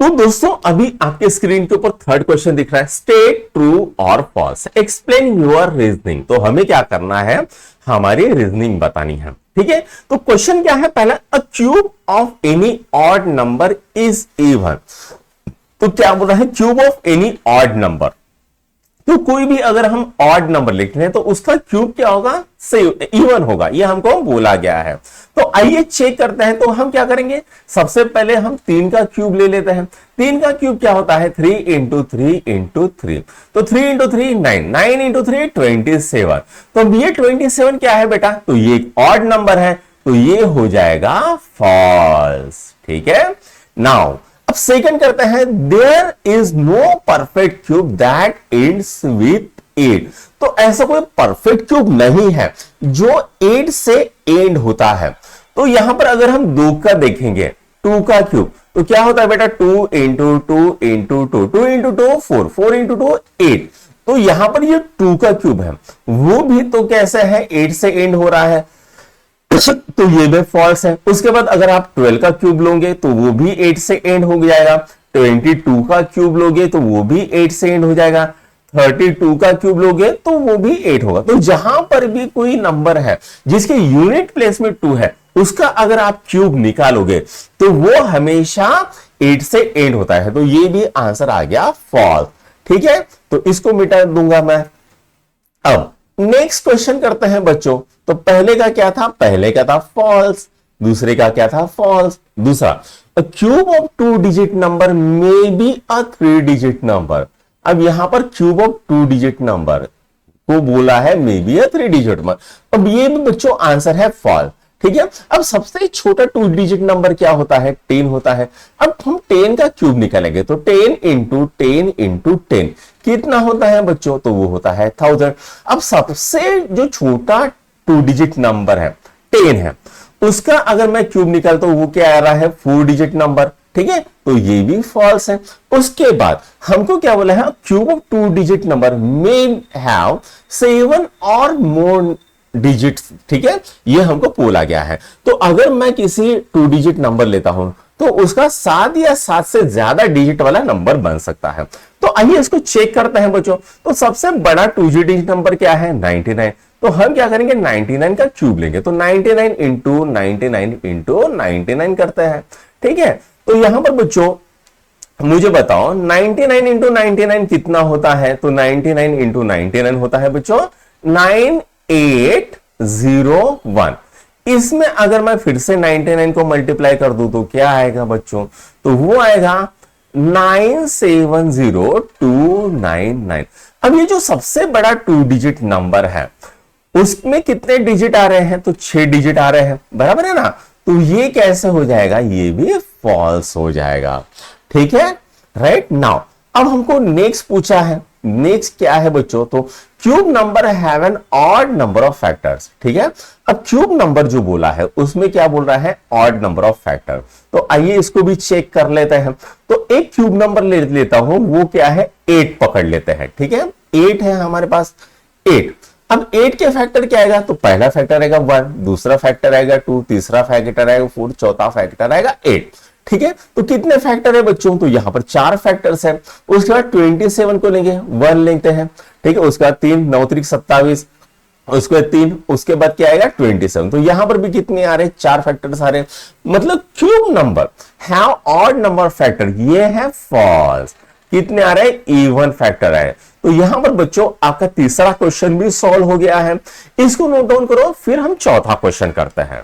तो दोस्तों अभी आपके स्क्रीन के ऊपर थर्ड क्वेश्चन दिख रहा है, स्टेट ट्रू और फॉल्स, एक्सप्लेन योर रीजनिंग। तो हमें क्या करना है, हमारी रीजनिंग बतानी है। ठीक है, तो क्वेश्चन क्या है, पहला, अ cube of any odd number is even. तो क्या बोल रहा है, cube of any odd number, तो कोई भी अगर हम ऑड नंबर लिखते हैं तो उसका क्यूब क्या होगा, से इवन होगा, ये हमको बोला गया है। तो आइए चेक करते हैं। तो हम क्या करेंगे, सबसे पहले हम 3 का क्यूब ले लेते हैं। 3 का क्यूब क्या होता है, 3 इंटू 3 इंटू 3। तो 3 इंटू 3 9, 9 इंटू 3 27। तो ये 27 क्या है बेटा, तो ये एक ऑड नंबर है, तो ये हो जाएगा फॉल्स। ठीक है, नाउ अब सेकंड करते हैं, there is no perfect cube that ends with 8। तो ऐसा कोई परफेक्ट क्यूब नहीं है जो 8 से एंड होता है। तो यहां पर अगर हम 2 का देखेंगे, 2 का क्यूब, तो क्या होता है बेटा, 2 इंटू 2 इंटू 2, 2 इंटू 2 4, 4 इंटू 2 8। तो यहां पर ये 2 का क्यूब है, वो भी तो कैसे है, 8 से एंड हो रहा है, तो ये भी फॉल्स है। उसके बाद अगर आप 12 का क्यूब लोगे तो वो भी 8 से एंड हो जाएगा। 22 का क्यूब लोगे तो वो भी 8 से एंड हो जाएगा। 32 का क्यूब लोगे तो वो भी 8 होगा। तो जहां पर भी कोई नंबर है जिसके यूनिट प्लेस में 2 है, उसका अगर आप क्यूब निकालोगे तो वो हमेशा 8 से एंड होता है। तो ये भी आंसर आ गया फॉल्स। ठीक है, तो इसको मिटा दूंगा मैं। अब नेक्स्ट क्वेश्चन करते हैं बच्चों। तो पहले का क्या था, पहले का था फॉल्स, दूसरे का क्या था, फॉल्स। दूसरा, अ cube of 2 digit number may be a 3 digit number. अब यहां पर क्यूब ऑफ 2 डिजिट नंबर को बोला है may be a 3 digit number. अब ये भी बच्चों आंसर है फॉल्स। ठीक है, अब सबसे छोटा 2 डिजिट नंबर क्या होता है, 10 होता है। अब हम 10 का क्यूब निकालेंगे तो 10 इंटू 10 इंटू 10 कितना होता है बच्चों, तो वो होता है 1000। अब सबसे जो छोटा 2 डिजिट नंबर है 10 है, उसका अगर मैं क्यूब निकालता हूं वो क्या आ रहा है, 4 डिजिट नंबर। ठीक है, तो ये भी फॉल्स है। उसके बाद हमको क्या बोला है, cube of 2 digit number may have 7 और मोर डिजिट्स। ठीक है, ये हमको बोला गया है। तो अगर मैं किसी 2 डिजिट नंबर लेता हूं तो उसका 7 या 7 से ज्यादा डिजिट वाला नंबर बन सकता है। तो आइए इसको चेक करते हैं बच्चों। तो सबसे बड़ा 2 डिजिट नंबर क्या है, 99। तो हम क्या करेंगे, 99 का क्यूब लेंगे। तो 99 इंटू 99 इंटू 99 करते हैं। ठीक है, तो यहां पर बच्चों मुझे बताओ 99 इंटू 99 कितना होता है। तो 99 इंटू 99 होता है बच्चों 9801। इसमें अगर मैं फिर से 99 को मल्टीप्लाई कर दूं तो क्या आएगा बच्चों, तो वो आएगा 970299। अब ये जो सबसे बड़ा 2 डिजिट नंबर है उसमें कितने डिजिट आ रहे हैं, तो 6 डिजिट आ रहे हैं, बराबर है ना। तो ये कैसे हो जाएगा, ये भी फॉल्स हो जाएगा। ठीक है, राइट। नाउ अब हमको नेक्स्ट पूछा है, नेक्स्ट क्या है बच्चों, तो cube number have an odd number of factors. ठीक है, अब क्यूब नंबर जो बोला है उसमें क्या बोल रहा है, ऑड नंबर ऑफ फैक्टर। तो आइए इसको भी चेक कर लेते हैं। तो एक क्यूब नंबर ले लेता हूं, वो क्या है, 8 पकड़ लेते हैं। ठीक है, 8 है हमारे पास, 8। अब 8 के फैक्टर क्या आएगा, तो पहला फैक्टर आएगा 1, दूसरा फैक्टर आएगा 2, तीसरा फैक्टर आएगा 4, चौथा फैक्टर आएगा 8। ठीक है, तो कितने फैक्टर है बच्चों, तो यहां पर 4 फैक्टर्स हैं। उसके बाद 27 को लेंगे, 1 लेते हैं। ठीक है, उसके बाद 3, 9 3 27, उसके बाद 3, उसके बाद क्या आएगा 27। तो यहां पर भी कितने आ रहे हैं, 4 फैक्टर्स आ रहे हैं। मतलब cube number have odd number factor, ये है फॉल्स। कितने आ रहे हैं, इवन फैक्टर है। तो यहां पर बच्चों आपका तीसरा क्वेश्चन भी सॉल्व हो गया है। इसको नोट डाउन करो, फिर हम चौथा क्वेश्चन करते हैं।